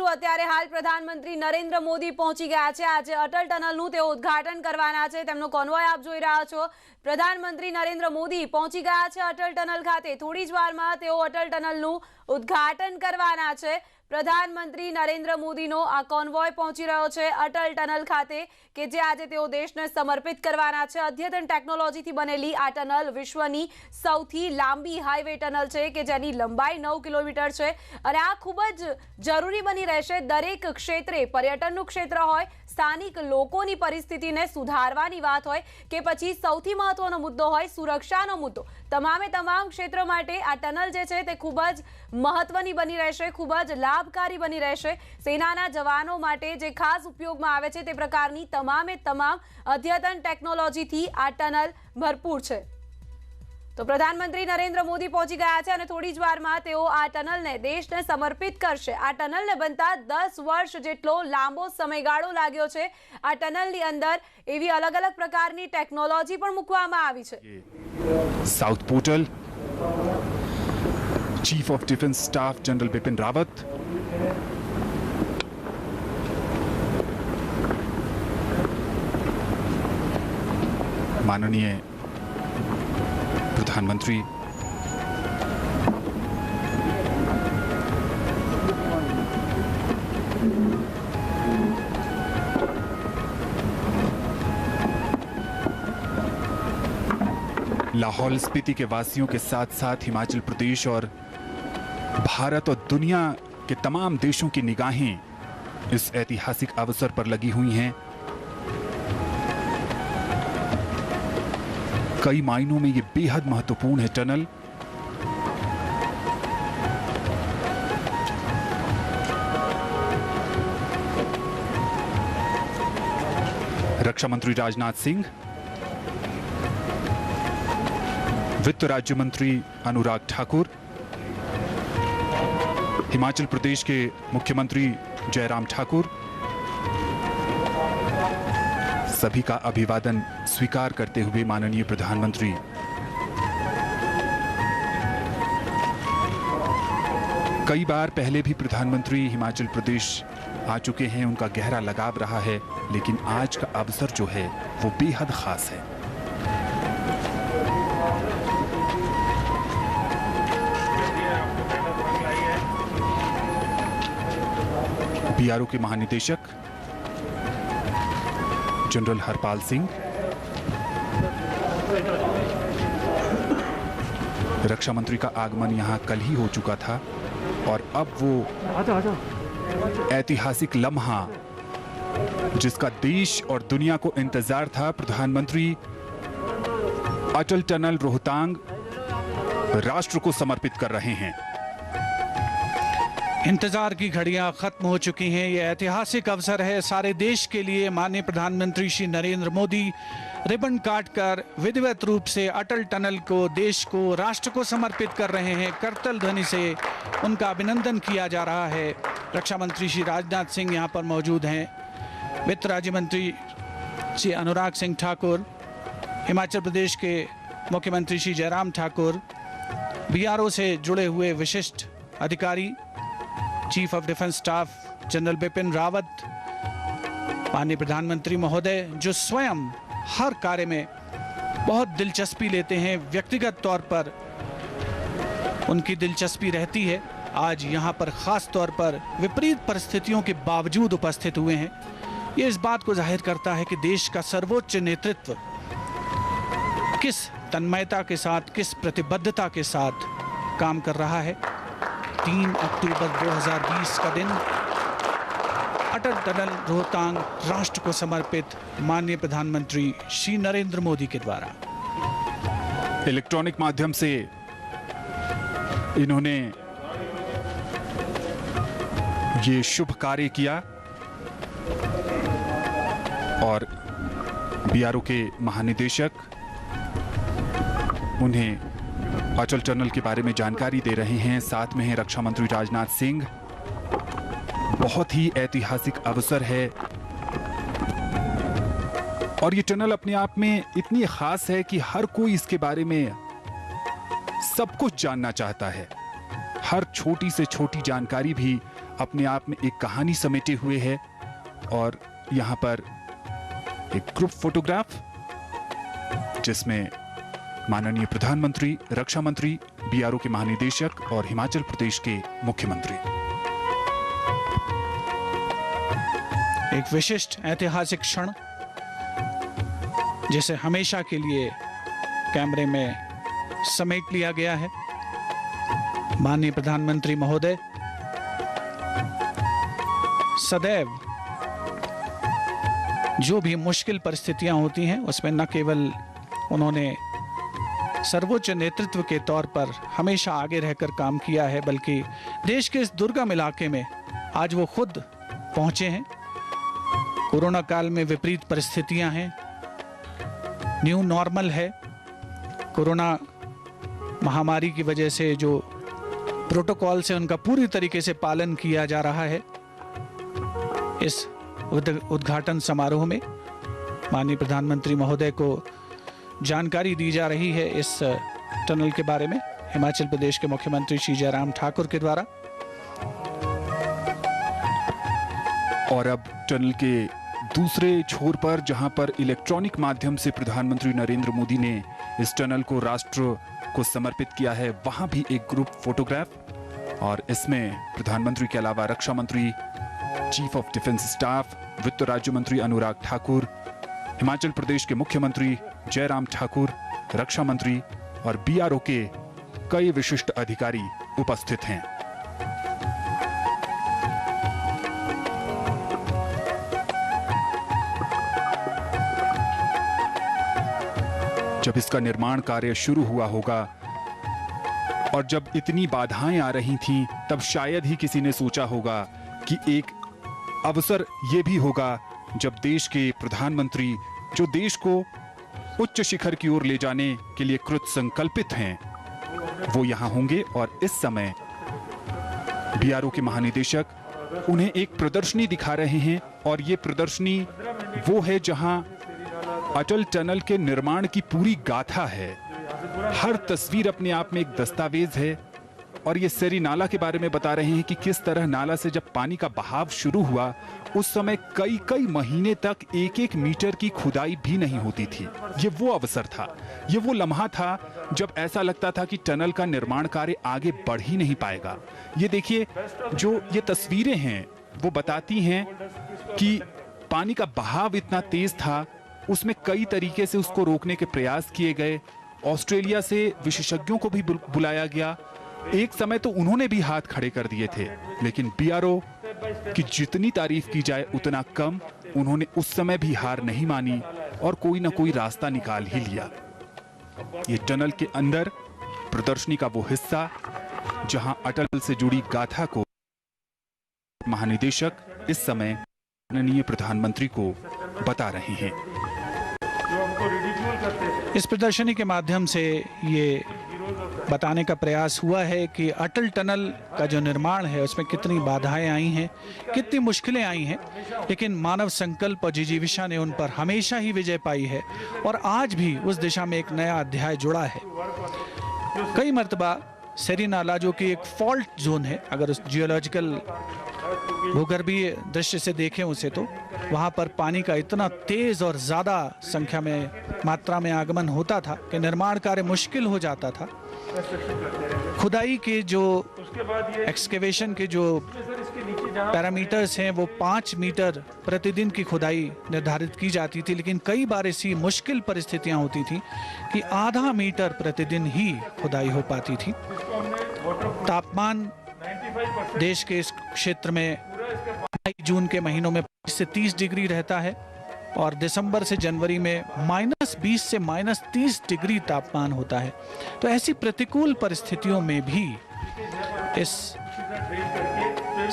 અત્યારે હાલ પ્રધાનમંત્રી નરેન્દ્ર મોદી પહોંચી ગયા છે। આજે અટલ ટનલનું તેઓ ઉદ્ઘાટન કરવાના છે। તેમનો કોન્વોય આપ જોઈ રહ્યા છો। પ્રધાનમંત્રી નરેન્દ્ર મોદી પહોંચી ગયા છે અટલ ટનલ ખાતે। થોડી જ વારમાં તેઓ અટલ ટનલનું ઉદ્ઘાટન કરવાના છે। પ્રધાનમંત્રી નરેન્દ્ર મોદીનો આ કોન્વોય પહોંચી રહ્યો છે અટલ ટનલ ખાતે કે જે આજે તેઓ દેશને સમર્પિત કરવાના છે। અદ્યતન ટેકનોલોજીથી બનેલી આ ટનલ વિશ્વની સૌથી લાંબી હાઈવે ટનલ છે કે જેની લંબાઈ 9 કિલોમીટર છે અને આ ખૂબ જ જરૂરી બની રહેશે દરેક ક્ષેત્રે। પર્યટનનું ક્ષેત્ર હોય, સ્થાનિક લોકોની પરિસ્થિતિને સુધારવાની વાત હોય કે પછી સૌથી મહત્વનો મુદ્દો હોય સુરક્ષાનો મુદ્દો, તમામે તમામ ક્ષેત્રો માટે આ ટનલ જે છે તે ખૂબ જ મહત્વની બની રહેશે, ખૂબ જ લાભકારી બની રહેશે। સેનાના જવાનો માટે જે ખાસ ઉપયોગમાં આવે છે તે પ્રકારની તમામે તમામ અદ્યતન ટેકનોલોજીથી આ ટનલ ભરપૂર છે। તો પ્રધાનમંત્રી નરેન્દ્ર મોદી પહોંચી ગયા છે અને થોડી જ વારમાં તેઓ આ ટનલને દેશને સમર્પિત કરશે। આ ટનલને બનતા 10 વર્ષ જેટલો લાંબો સમયગાળો લાગ્યો છે। આ ટનલની અંદર એવી અલગ અલગ પ્રકારની ટેકનોલોજી પણ મૂકવામાં આવી છે। South portal, chief of defence staff general Bipin Rawat, माननीय प्रधानमंत्री लाहौल स्पीति के वासियों के साथ साथ हिमाचल प्रदेश और भारत और दुनिया के तमाम देशों की निगाहें इस ऐतिहासिक अवसर पर लगी हुई हैं। कई मायनों में ये बेहद महत्वपूर्ण है टनल। रक्षा मंत्री राजनाथ सिंह, वित्त राज्य मंत्री अनुराग ठाकुर, हिमाचल प्रदेश के मुख्यमंत्री जयराम ठाकुर सभी का अभिवादन स्वीकार करते हुए माननीय प्रधानमंत्री कई बार पहले भी प्रधानमंत्री हिमाचल प्रदेश आ चुके हैं, उनका गहरा लगाव रहा है, लेकिन आज का अवसर जो है वो बेहद खास है। बीआरओ के महानिदेशक जनरल हरपाल सिंह, रक्षा मंत्री का आगमन यहां कल ही हो चुका था और अब वो ऐतिहासिक लम्हा जिसका देश और दुनिया को इंतजार था, प्रधानमंत्री अटल टनल रोहतांग राष्ट्र को समर्पित कर रहे हैं। इंतजार की घड़ियां खत्म हो चुकी हैं। यह ऐतिहासिक अवसर है सारे देश के लिए। माननीय प्रधानमंत्री श्री नरेंद्र मोदी रिबन काटकर विधिवत रूप से अटल टनल को, देश को, राष्ट्र को समर्पित कर रहे हैं। करतल ध्वनि से उनका अभिनंदन किया जा रहा है। रक्षा मंत्री श्री राजनाथ सिंह यहाँ पर मौजूद हैं। वित्त राज्य मंत्री श्री अनुराग सिंह ठाकुर, हिमाचल प्रदेश के मुख्यमंत्री श्री जयराम ठाकुर, बीआरओ से जुड़े हुए विशिष्ट अधिकारी, chief of defence staff general Bipin Rawat, माननीय प्रधानमंत्री महोदय जो स्वयं हर कार्य में बहुत दिलचस्पी लेते हैं, व्यक्तिगत तौर पर उनकी दिलचस्पी रहती है, आज यहाँ पर खास तौर पर विपरीत परिस्थितियों के बावजूद उपस्थित हुए हैं। ये इस बात को जाहिर करता है कि देश का सर्वोच्च नेतृत्व किस तन्मयता के साथ, किस प्रतिबद्धता के साथ काम कर रहा है। 3 अक्टूबर 2020 का दिन अटल टनल रोहतांग राष्ट्र को समर्पित माननीय प्रधानमंत्री श्री नरेंद्र मोदी के द्वारा इलेक्ट्रॉनिक माध्यम से इन्होंने ये शुभ कार्य किया और बीआरओ के महानिदेशक उन्हें अटल टनल के बारे में जानकारी दे रहे हैं। साथ में है रक्षा मंत्री राजनाथ सिंह। बहुत ही ऐतिहासिक अवसर है और ये टनल अपने आप में इतनी खास है कि हर कोई इसके बारे में सब कुछ जानना चाहता है। हर छोटी से छोटी जानकारी भी अपने आप में एक कहानी समेटे हुए है। और यहाँ पर एक ग्रुप फोटोग्राफ जिसमें माननीय प्रधानमंत्री, रक्षा मंत्री, बीआरओ के महानिदेशक और हिमाचल प्रदेश के मुख्यमंत्री। एक विशिष्ट ऐतिहासिक क्षण जिसे हमेशा के लिए कैमरे में समेट लिया गया है। माननीय प्रधानमंत्री महोदय सदैव जो भी मुश्किल परिस्थितियां होती हैं उसमें न केवल उन्होंने सर्वोच्च नेतृत्व के तौर पर हमेशा आगे रहकर काम किया है, बल्कि देश के इस दुर्गम इलाके में आज वो खुद पहुंचे हैं। कोरोना काल में विपरीत परिस्थितियां हैं, न्यू नॉर्मल है। कोरोना महामारी की वजह से जो प्रोटोकॉल से उनका पूरी तरीके से पालन किया जा रहा है। इस उद्घाटन समारोह में माननीय प्रधानमंत्री महोदय को जानकारी दी जा रही है इस टनल के बारे में हिमाचल प्रदेश के मुख्यमंत्री श्री जयराम ठाकुर के द्वारा। और अब टनल के दूसरे छोर पर, जहां पर इलेक्ट्रॉनिक माध्यम से प्रधानमंत्री नरेंद्र मोदी ने इस टनल को राष्ट्र को समर्पित किया है, वहां भी एक ग्रुप फोटोग्राफ। और इसमें प्रधानमंत्री के अलावा रक्षा मंत्री, चीफ ऑफ डिफेंस स्टाफ, वित्त राज्य मंत्री अनुराग ठाकुर, हिमाचल प्रदेश के मुख्यमंत्री जयराम ठाकुर, रक्षा मंत्री और बीआरओ के कई विशिष्ट अधिकारी उपस्थित हैं। जब इसका निर्माण कार्य शुरू हुआ होगा और जब इतनी बाधाएं आ रही थीं, तब शायद ही किसी ने सोचा होगा कि एक अवसर ये भी होगा जब देश के प्रधानमंत्री, जो देश को उच्च शिखर की ओर ले जाने के लिए कृत संकल्पित हैं, वो यहां होंगे। और इस समय बीआरओ के महानिदेशक उन्हें एक प्रदर्शनी दिखा रहे हैं। और ये प्रदर्शनी वो है जहां अटल टनल के निर्माण की पूरी गाथा है। हर तस्वीर अपने आप में एक दस्तावेज है। और ये सेरी नाला के बारे में बता रहे हैं कि किस तरह नाला से जब पानी का बहाव शुरू हुआ, उस समय कई कई महीने तक 1-1 मीटर की खुदाई भी नहीं होती थी। ये वो अवसर था, ये वो लम्हा था जब ऐसा लगता था कि टनल का निर्माण कार्य आगे बढ़ ही नहीं पाएगा। ये देखिए, जो ये तस्वीरें हैं वो बताती हैं कि पानी का बहाव इतना तेज था, उसमें कई तरीके से उसको रोकने के प्रयास किए गए। ऑस्ट्रेलिया से विशेषज्ञों को भी बुलाया गया। एक समय तो उन्होंने भी हाथ खड़े कर दिए थे, लेकिन बीआरओ की जितनी तारीफ की जाए उतना कम। उन्होंने उस समय भी हार नहीं मानी और कोई ना कोई रास्ता निकाल ही लिया। ये टनल के अंदर प्रदर्शनी का वो हिस्सा जहां अटल से जुड़ी गाथा को महानिदेशक इस समय माननीय प्रधानमंत्री को बता रहे हैं। इस प्रदर्शनी के माध्यम से ये बताने का प्रयास हुआ है कि अटल टनल का जो निर्माण है उसमें कितनी बाधाएं आई हैं, कितनी मुश्किलें आई हैं, लेकिन मानव संकल्प और जिजीविषा ने उन पर हमेशा ही विजय पाई है। और आज भी उस दिशा में एक नया अध्याय जुड़ा है। कई मर्तबा सेरी नाला, जो कि एक फॉल्ट जोन है, अगर उस जियोलॉजिकल भूगर्भीय दृश्य से देखें उसे, तो वहाँ पर पानी का इतना तेज और ज़्यादा संख्या में मात्रा में आगमन होता था कि निर्माण कार्य मुश्किल हो जाता था। खुदाई के जो एक्सकेवेशन के जो पैरामीटर्स हैं वो 5 मीटर प्रतिदिन की खुदाई निर्धारित की जाती थी, लेकिन कई बार ऐसी मुश्किल परिस्थितियां होती थी कि आधा मीटर प्रतिदिन ही खुदाई हो पाती थी। तापमान देश के इस क्षेत्र में मई जून के महीनों में 25 से 30 डिग्री रहता है और दिसंबर से जनवरी में -20 से -30 डिग्री तापमान होता है। तो ऐसी प्रतिकूल परिस्थितियों में भी इस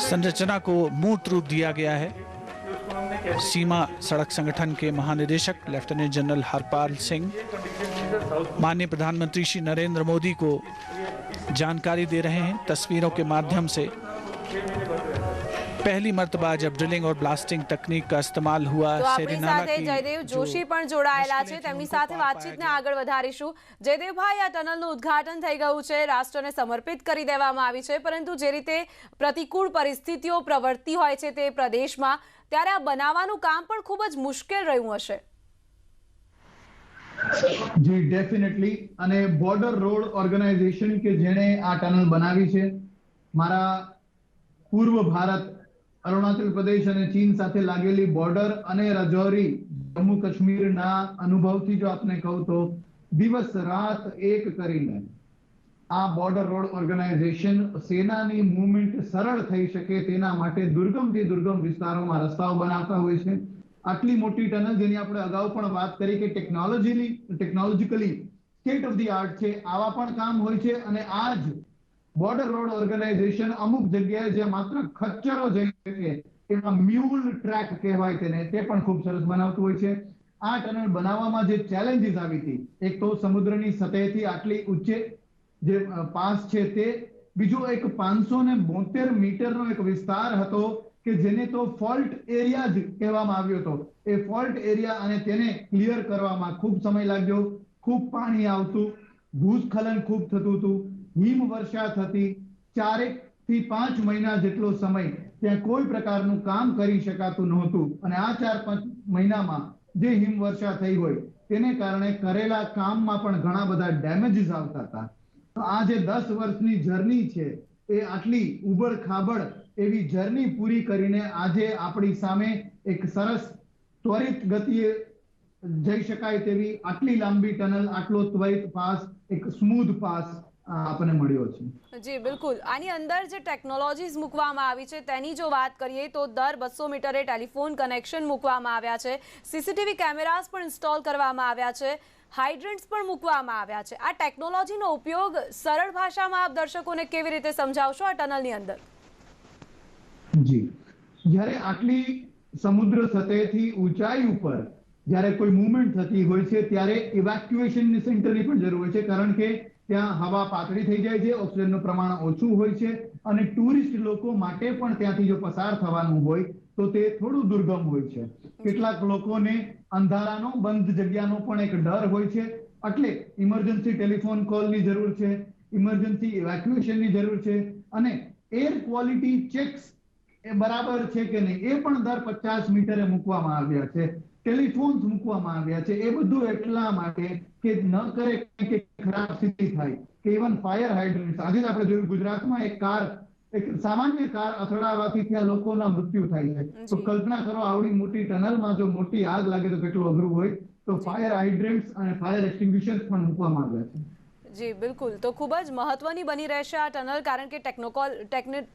संरचना को मूर्त रूप दिया गया है। सीमा सड़क संगठन के महानिदेशक लेफ्टिनेंट जनरल हरपाल सिंह माननीय प्रधानमंत्री श्री नरेंद्र मोदी को जानकारी दे रहे हैं तस्वीरों के माध्यम से। पहली मर्तबा जब ड्रिलिंग और ब्लास्टिंग तकनीक का इस्तेमाल हुआ તો આપણી सेरिनाला સાથે की જયદેવ जो જોશી પણ જોડાયેલા છે, મુશ્કેલી તેમની थी, સાથે उनको पार વાતચીતને पाया આગળ વધારીશું. જયદેવભાઈ, આ ટનલનું ઉદ્ઘાટન થઈ ગયું છે, રાષ્ટ્રને સમર્પિત કરી દેવામાં આવી છે, પરંતુ જે રીતે પ્રતિકૂળ પરિસ્થિતિઓ પ્રવર્તી હોય છે તે પ્રદેશમાં, ત્યારે આ બનાવવાનું કામ પણ ખૂબ જ મુશ્કેલ રહ્યું હશે. જી ડેફિનેટલી. અને બોર્ડર રોડ ઓર્ગેનાઇઝેશન કે જેણે આ ટનલ બનાવી છે, મારા પૂર્વ ભારત અરુણાચલ પ્રદેશ અને ચીન સાથે લાગેલી બોર્ડર અને રજૌરી જમ્મુ કાશ્મીરના અનુભવથી જો આપને કહું તો દિવસ રાત એક કરીને આ બોર્ડર રોડ ઓર્ગેનાઇઝેશન સેનાની મૂવમેન્ટ સરળ થઈ શકે તેના માટે દુર્ગમથી દુર્ગમ વિસ્તારોમાં રસ્તાઓ બનાવતા હોય છે. આટલી મોટી ટનલ જેની આપણે અગાઉ પણ વાત કરી કે technologically state of the art છે, આવા પણ કામ હોય છે. અને આ જ બોર્ડર રોડ ઓર્ગેનાઇઝેશન અમુક જગ્યાએ જે માત્ર ખચ્ચરો જઈ શકે એમાં મ્યુલ ટ્રેક કહેવાય તેને, તે પણ ખૂબ સરસ બનાવતું હોય છે. આ ટનલ બનાવવામાં જે ચેલેન્જીસ આવી હતી, એક તો સમુદ્રની સતહેથી આટલી ઊંચે જે પાસ છે તે, બીજો એક 572 મીટરનો એક વિસ્તાર હતો કે જેને તો ફોલ્ટ એરિયા જ કહેવામાં આવ્યો હતો. એ ફોલ્ટ એરિયા અને તેને ક્લિયર કરવામાં ખૂબ સમય લાગ્યો, ખૂબ પાણી આવતું, ભૂસ્ખલન ખૂબ થતું હતું, હિમવર્ષા થતી, 4 થી 5 મહિના જેટલો સમય ત્યાં કોઈ પ્રકારનું કામ કરી શકાતું નહોતું. અને આ 4-5 મહિનામાં જે હિમવર્ષા થઈ હોય તેને કારણે કરેલા કામમાં પણ ઘણા બધા ડેમેજીસ આવતા હતા. તો આ જે 10 વર્ષની જર્ની છે એ આટલી ઉબડ ખાબડ એવી જર્ની પૂરી કરીને આજે આપણી સામે એક સરસ ત્વરિત ગતિએ જઈ શકાય તેવી આટલી લાંબી ટનલ, આટલો ત્વરિત પાસ, એક સ્મૂધ પાસ આપણને મળ્યો છે. જી બિલકુલ. આની અંદર જે ટેકનોલોજીસ મૂકવામાં આવી છે તેની જો વાત કરીએ તો દર 200 મીટરે ટેલિફોન કનેક્શન મૂકવામાં આવ્યા છે, સીસીટીવી કેમેરાસ પણ ઇન્સ્ટોલ કરવામાં આવ્યા છે, હાઇડ્રન્ટ્સ પણ મૂકવામાં આવ્યા છે. આ ટેકનોલોજીનો ઉપયોગ સરળ ભાષામાં આપ દર્શકોને કેવી રીતે સમજાવશો આ ટનલની અંદર? જી, જ્યારે આટલી સમુદ્ર સતહેથી ઊંચાઈ ઉપર જ્યારે કોઈ મૂવમેન્ટ થતી હોય છે ત્યારે ઇવેક્યુએશન સેન્ટરની પણ જરૂર હોય છે, કારણ કે ત્યાં હવા પાતળી થઈ જાય છે, ઓક્સિજનનું પ્રમાણ ઓછું હોય છે અને ટુરિસ્ટ લોકો માટે પણ ત્યાંથી જો પસાર થવાનું હોય તો તે થોડું દુર્ગમ હોય છે. કેટલાક લોકોને અંધારાનો, બંધ જગ્યાનો પણ એક ડર હોય છે, એટલે ઇમરજન્સી ટેલિફોન કોલની જરૂર છે, ઇમરજન્સી ઇવેક્યુએશનની જરૂર છે અને એર ક્વોલિટી ચેક્સ એ બરાબર છે કે નહીં એ પણ દર 50 મીટરે મૂકવામાં આવ્યા છે, ટેલિફોન્સ મૂકવામાં આવ્યા છે. એ બધું એટલા માટે કે ન કરે કે ખરાબ સ્થિતિ થાય કે ઇવન ફાયર હાઇડ્રન્ટ્સ, આજે આપણે જોયું ગુજરાતમાં એક સામાન્ય કાર અથડાવાથી ત્યાં લોકોના મૃત્યુ થાય છે. તો કલ્પના કરો આવડી મોટી ટનલમાં જો મોટી આગ લાગે તો કેટલું અઘરું હોય. તો ફાયર હાઇડ્રન્ટ્સ અને ફાયર એક્સટિંગ્વિશર્સ પણ મૂકવામાં આવ્યા છે. જી બિલકુલ. તો ખૂબ જ મહત્વની બની રહેશે આ ટનલ, કારણ કે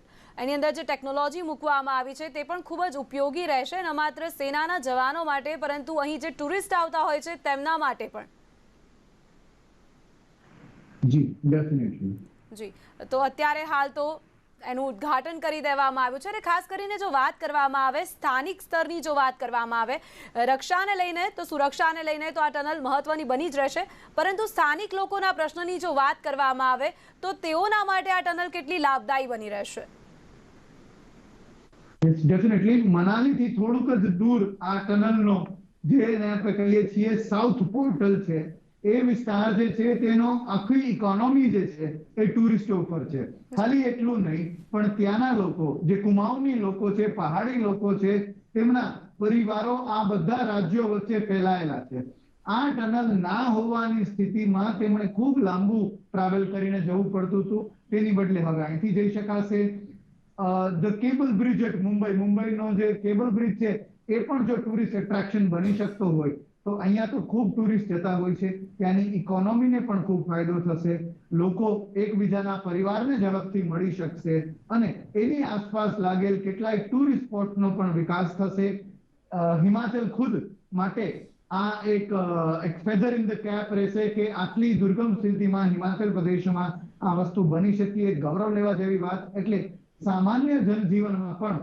એની અંદર જે ટેકનોલોજી મૂકવામાં આવી છે તે પણ ખૂબ જ ઉપયોગી રહેશે, ન માત્ર સેનાના જવાનો માટે પરંતુ અહીં જે ટુરિસ્ટ આવતા હોય છે તેમના માટે પણ. જી ડેફિનેટલી. જી, તો અત્યારે હાલ તો એનું ઉદ્ઘાટન કરી દેવામાં આવ્યું છે. અને ખાસ કરીને જો વાત કરવામાં આવે સ્થાનિક સ્તરની, જો વાત કરવામાં આવે રક્ષાને લઈને તો સુરક્ષાને લઈને તો આ ટનલ મહત્વની બની જ રહેશે, પરંતુ સ્થાનિક લોકોના પ્રશ્નની જો વાત કરવામાં આવે તો તેઓના માટે આ ટનલ કેટલી લાભદાયી બની રહેશે? ડેફિનેટલી. મનાલીથી થોડુંક જ દૂર આ ટનલનો જેને આપણે કહીએ છીએ સાઉથ પોર્ટલ છે, એ વિસ્તાર જે છે તેનો આખી ઇકોનોમી જે છે એ ટુરિસ્ટો ઉપર છે. ખાલી એટલું નહીં પણ ત્યાંના લોકો, જે કુમાઉની લોકો છે, પહાડી લોકો છે, તેમના પરિવારો આ બધા રાજ્યો વચ્ચે ફેલાયેલા છે. આ ટનલ ના હોવાની સ્થિતિમાં તેમણે ખૂબ લાંબુ ટ્રાવેલ કરીને જવું પડતું હતું, તેની બદલે હવે અહીંથી જઈ શકાશે. ધ કેબલ બ્રિજ એટ મુંબઈનો જે કેબલ બ્રિજ છે એ પણ જો ટુરિસ્ટ એટ્રેક્શન બની શકતો હોય તો અહીંયા તો ખૂબ ટુરિસ્ટ જતા હોય છે, ત્યાંની ઇકોનોમીને પણ ખૂબ ફાયદો થશે, લોકો એકબીજાના પરિવારને ઝડપથી મળી શકશે અને એની આસપાસ લાગેલ કેટલાય ટુરિસ્ટ સ્પોટનો પણ વિકાસ થશે. હિમાચલ ખુદ માટે આ એક ફેધર ઇન ધ કેપ રહેશે કે આટલી દુર્ગમ સ્થિતિમાં હિમાચલ પ્રદેશમાં આ વસ્તુ બની શકી, એ ગૌરવ લેવા જેવી વાત. એટલે સામાન્ય જનજીવનમાં પણ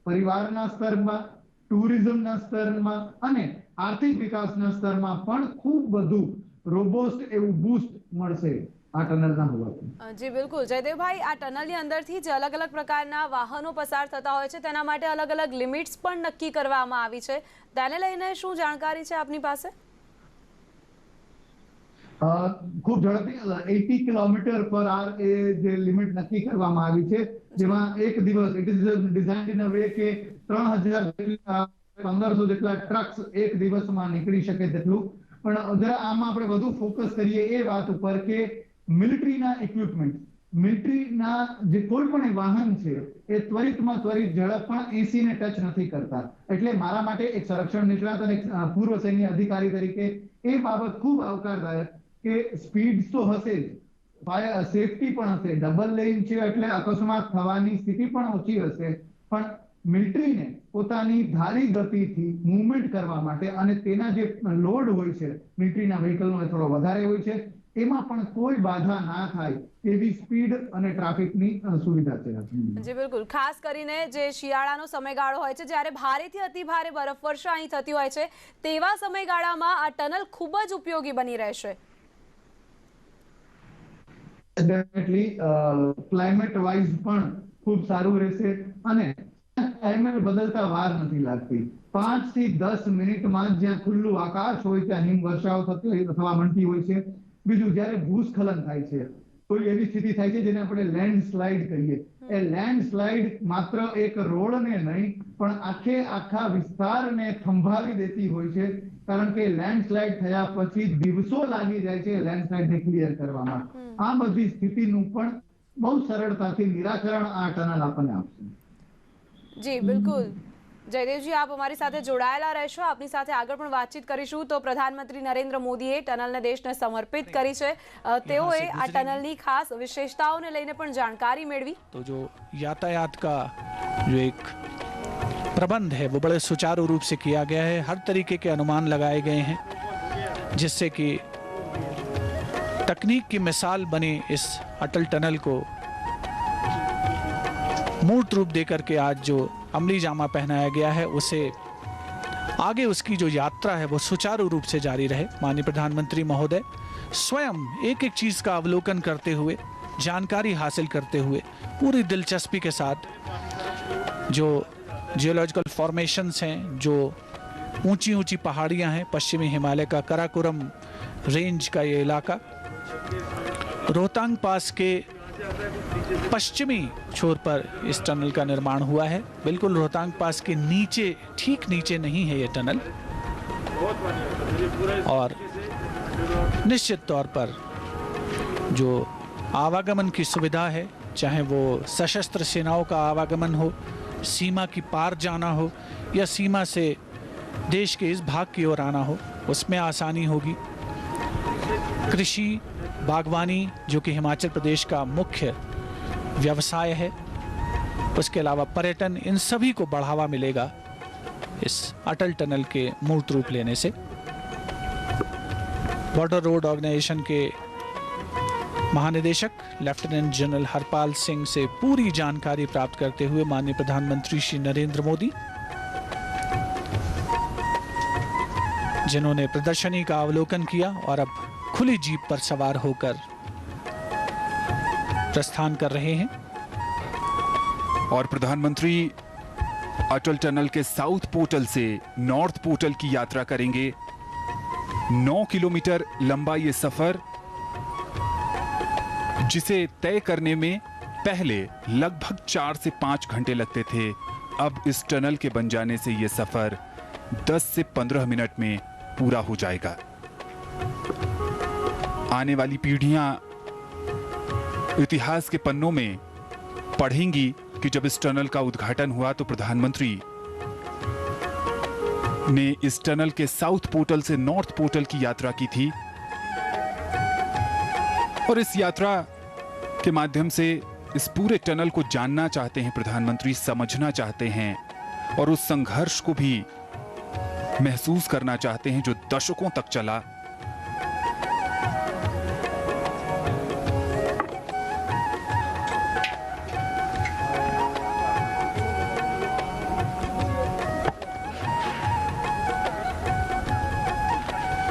પરિવારના સ્તરમાં, ટુરિઝમના સ્તરમાં અને આર્થિક વિકાસના સ્તરમાં પણ ખૂબ બધું રોબોસ્ટ એવું બૂસ્ટ મળશે. આ ટનલના હોવાથી। જી બિલકુલ જયદેવભાઈ, આ ટનલની અંદરથી જે અલગ અલગ પ્રકારના વાહનો પસાર થતા હોય છે તેના માટે અલગ અલગ લિમિટ્સ પણ નક્કી કરવામાં આવી છે, તેને લઈને શું જાણકારી છે આપની પાસે? ખૂબ ઝડપી 80 કિલોમીટર પર આર એ જે લિમિટ નક્કી કરવામાં આવી છે, જેમાં એક દિવસ it is designed in a way કે 1500 જેટલા ટ્રક્સ એક દિવસમાં નીકળી શકે તેટલું। પણ જરા આમાં આપણે વધુ ફોકસ કરીએ એ વાત ઉપર કે મિલિટરીના ઇક્વિપમેન્ટ, મિલિટરીના જે કોઈ પણ વાહન છે એ ત્વરિતમાં ત્વરિત ઝડપ પણ 80 ને ટચ નથી કરતા। એટલે મારા માટે એક સંરક્ષણ નિષ્ણાત અને પૂર્વ સૈન્ય અધિકારી તરીકે એ બાબત ખૂબ આવકારદાયક કે સ્પીડ તો હશે જ, સેફટી પણ હશે, ડબલ લેન છે એટલે અકસ્માત થવાની સ્થિતિ પણ ઓછી હશે, પણ મિલિટરીને પોતાની ધારી ગતિથી મૂવમેન્ટ કરવા માટે અને તેના જે લોડ હોય છે મિલિટરીના વ્હીકલનો એ થોડો વધારે હોય છે, એમાં પણ કોઈ બાધા ના થાય એવી સ્પીડ અને ટ્રાફિકની સુવિધા છે। જી બિલકુલ, ખાસ કરીને જે શિયાળાનો સમયગાળો હોય છે જ્યારે ભારેથી અતિ ભારે બરફવર્ષા અહીં થતી હોય છે તેવા સમયગાળામાં આ ટનલ ખૂબ જ ઉપયોગી બની રહેશે। ડેફિનેટલી ક્લાઇમેટ વાઇઝ પણ ખૂબ સારું રહેશે અને ક્લાઇમેટ બદલતા વાર નથી લાગતી। 5 થી 10 મિનિટમાં જ્યાં ખુલ્લું આકાશ હોય ત્યાં હિમવર્ષાઓ થવા માંડતી હોય છે। બીજું જ્યારે ભૂસ્ખલન થાય છે, કોઈ એવી સ્થિતિ થાય છે જેને આપણે લેન્ડસ્લાઇડ કહીએ, એ લેન્ડસ્લાઇડ માત્ર એક રોડને નહીં પણ આખા વિસ્તારને થંભાવી દેતી હોય છે, કારણ કે લેન્ડસ્લાઇડ થયા પછી દિવસો લાગી જાય છે લેન્ડસ્લાઇડને ક્લિયર કરવામાં। આ બધી સ્થિતિનું પણ બહુ સરળતાથી નિરાકરણ આ ટનલ આપણને આપશે। જી બિલકુલ જયદેવજી, આપ અમારી સાથે જોડાયેલા રહેશો, આપની સાથે આગળ પણ વાતચીત કરીશું। તો પ્રધાનમંત્રી નરેન્દ્ર મોદીએ ટનલને દેશને સમર્પિત કરી છે, તેઓએ આ ટનલની ખાસ વિશેષતાઓને લઈને પણ જાણકારી મેળવી। तो जो यातायात का जो एक प्रबंध है वो बड़े सुचारू रूप से किया गया है। हर तरीके के अनुमान लगाए गए हैं जिससे कि तकनीक की मिसाल बने इस अटल टनल को मूर्त रूप देकर के आज जो अमली जामा पहनाया गया है उसे आगे उसकी जो यात्रा है वो सुचारू रूप से जारी रहे। माननीय प्रधानमंत्री महोदय स्वयं एक एक चीज़ का अवलोकन करते हुए, जानकारी हासिल करते हुए, पूरी दिलचस्पी के साथ जो जियोलॉजिकल फॉर्मेशंस हैं, जो ऊंची ऊंची पहाड़ियां हैं, पश्चिमी हिमालय का कराकोरम रेंज का ये इलाका, रोहतांग पास के पश्चिमी छोर पर इस टनल का निर्माण हुआ है। बिल्कुल रोहतांग पास के नीचे, ठीक नीचे नहीं है ये टनल, और निश्चित तौर पर जो आवागमन की सुविधा है, चाहे वो सशस्त्र सेनाओं का आवागमन हो, सीमा की पार जाना हो या सीमा से देश के इस भाग की ओर आना हो, उसमें आसानी होगी। कृषि, बागवानी जो कि हिमाचल प्रदेश का मुख्य व्यवसाय है, उसके अलावा पर्यटन, इन सभी को बढ़ावा मिलेगा इस अटल टनल के मूर्त रूप लेने से। बॉर्डर रोड ऑर्गेनाइजेशन के महानिदेशक लेफ्टिनेंट जनरल हरपाल सिंह से पूरी जानकारी प्राप्त करते हुए माननीय प्रधानमंत्री श्री नरेंद्र मोदी, जिन्होंने प्रदर्शनी का अवलोकन किया और अब खुली जीप पर सवार होकर प्रस्थान कर रहे हैं। और प्रधानमंत्री अटल टनल के साउथ पोर्टल से नॉर्थ पोर्टल की यात्रा करेंगे। 9 किलोमीटर लंबा ये सफर, जिसे तय करने में पहले लगभग 4 से 5 घंटे लगते थे, अब इस टनल के बन जाने से ये सफर 10 से 15 मिनट में पूरा हो जाएगा। आने वाली पीढ़ियां इतिहास के पन्नों में पढ़ेंगी कि जब इस टनल का उद्घाटन हुआ तो प्रधानमंत्री ने इस टनल के साउथ पोर्टल से नॉर्थ पोर्टल की यात्रा की थी, और इस यात्रा के माध्यम से इस पूरे टनल को जानना चाहते हैं प्रधानमंत्री, समझना चाहते हैं और उस संघर्ष को भी महसूस करना चाहते हैं जो दशकों तक चला।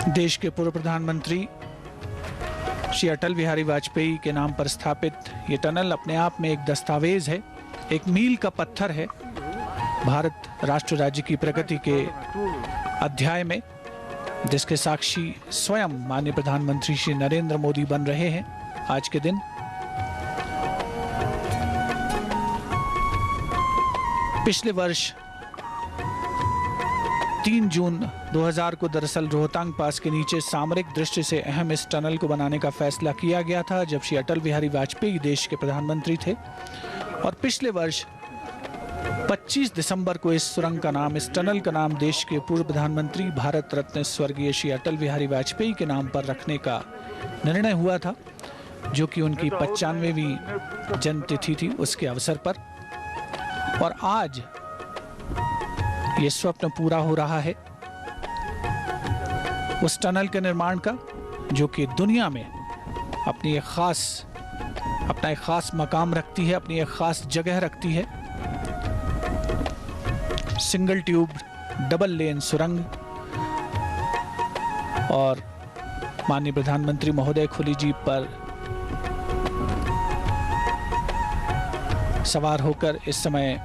देश के पूर्व प्रधानमंत्री श्री अटल बिहारी वाजपेयी के नाम पर स्थापित ये टनल अपने आप में एक दस्तावेज है, एक मील का पत्थर है भारत राष्ट्र राज्य की प्रगति के अध्याय में, जिसके साक्षी स्वयं माननीय प्रधानमंत्री श्री नरेंद्र मोदी बन रहे हैं आज के दिन। पिछले वर्ष 3 जून 2000 को दरअसल रोहतांग पास के नीचे सामरिक दृष्टि से अहम इस टनल को बनाने का फैसला किया गया था, जब श्री अटल बिहारी वाजपेयी देश के प्रधानमंत्री थे। और पिछले वर्ष 25 दिसंबर को इस सुरंग का नाम, इस टनल का नाम देश के पूर्व प्रधानमंत्री भारत रत्न स्वर्गीय श्री अटल बिहारी वाजपेयी के नाम पर रखने का निर्णय हुआ था, जो कि उनकी 95वीं जन्मतिथि थी उसके अवसर पर। और आज ये स्वप्न पूरा हो रहा है उस टनल के निर्माण का, जो कि दुनिया में अपना एक खास मकाम रखती है, अपनी एक खास जगह रखती है। सिंगल ट्यूब डबल लेन सुरंग, और माननीय प्रधानमंत्री महोदय खुली जीप पर सवार होकर इस समय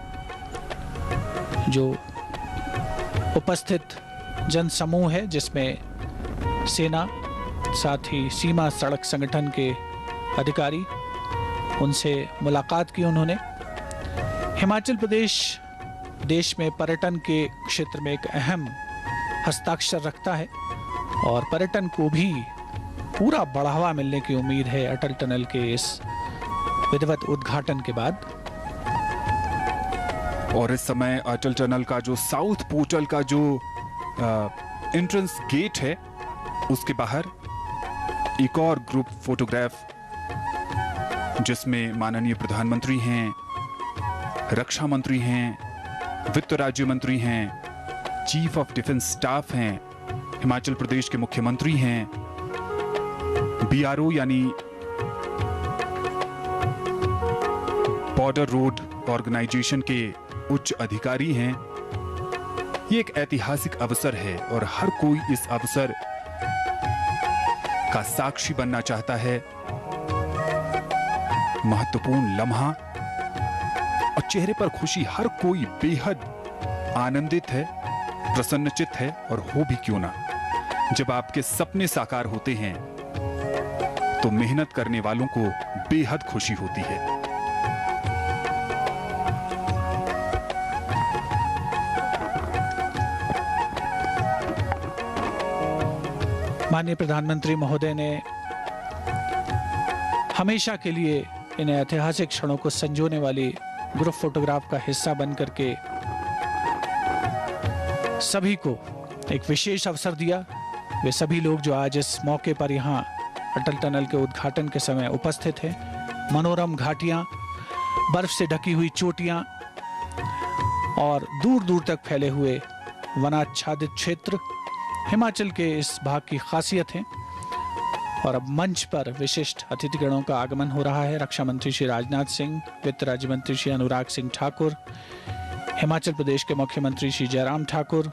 जो उपस्थित जन समूह है, जिसमें सेना, साथ ही सीमा सड़क संगठन के अधिकारी, उनसे मुलाकात की उन्होंने। हिमाचल प्रदेश देश में पर्यटन के क्षेत्र में एक अहम हस्ताक्षर रखता है और पर्यटन को भी पूरा बढ़ावा मिलने की उम्मीद है अटल टनल के इस विधिवत उद्घाटन के बाद। और इस समय अटल टनल का जो साउथ पोर्टल का जो एंट्रेंस गेट है, उसके बाहर एक और ग्रुप फोटोग्राफ, जिसमें माननीय प्रधानमंत्री हैं, रक्षा मंत्री हैं, वित्त राज्य मंत्री हैं, चीफ ऑफ डिफेंस स्टाफ हैं, हिमाचल प्रदेश के मुख्यमंत्री हैं, BRO यानी बॉर्डर रोड ऑर्गेनाइजेशन के उच्च अधिकारी हैं। ये एक ऐतिहासिक अवसर है और हर कोई इस अवसर का साक्षी बनना चाहता है। महत्वपूर्ण लम्हा और चेहरे पर खुशी, हर कोई बेहद आनंदित है, प्रसन्नचित्त है। और हो भी क्यों ना, जब आपके सपने साकार होते हैं तो मेहनत करने वालों को बेहद खुशी होती है। माननीय प्रधानमंत्री महोदय ने हमेशा के लिए इन ऐतिहासिक क्षणों को संजोने वाली ग्रुप फोटोग्राफ का हिस्सा बनकर के सभी को एक विशेष अवसर दिया। वे सभी लोग जो आज इस मौके पर यहाँ अटल टनल के उद्घाटन के समय उपस्थित हैं। मनोरम घाटियाँ, बर्फ से ढकी हुई चोटियाँ और दूर दूर तक फैले हुए वनाच्छादित क्षेत्र हिमाचल के इस भाग की खासियत है। और अब मंच पर विशिष्ट अतिथिगणों का आगमन हो रहा है। रक्षा मंत्री श्री राजनाथ सिंह, वित्त राज्य मंत्री श्री अनुराग सिंह ठाकुर, हिमाचल प्रदेश के मुख्यमंत्री Shri Jairam Thakur,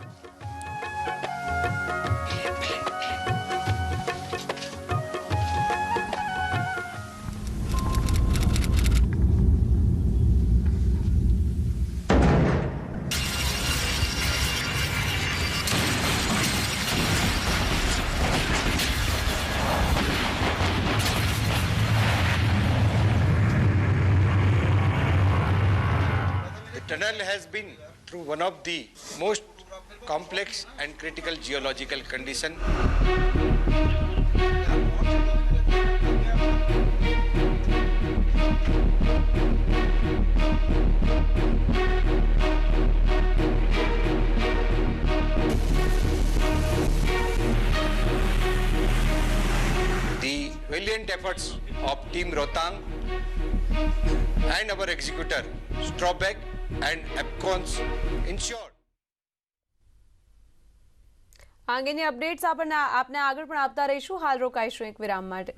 Tunnel has been through one of the most complex and critical geological condition. The valiant efforts of Team Rohtang and our executor Strobeck and APCONS ensured. આ અંગેની અપડેટ્સ આપને આગળ પણ આપતા રહીશું. હાલ રોકાઈશું એક વિરામ માટે.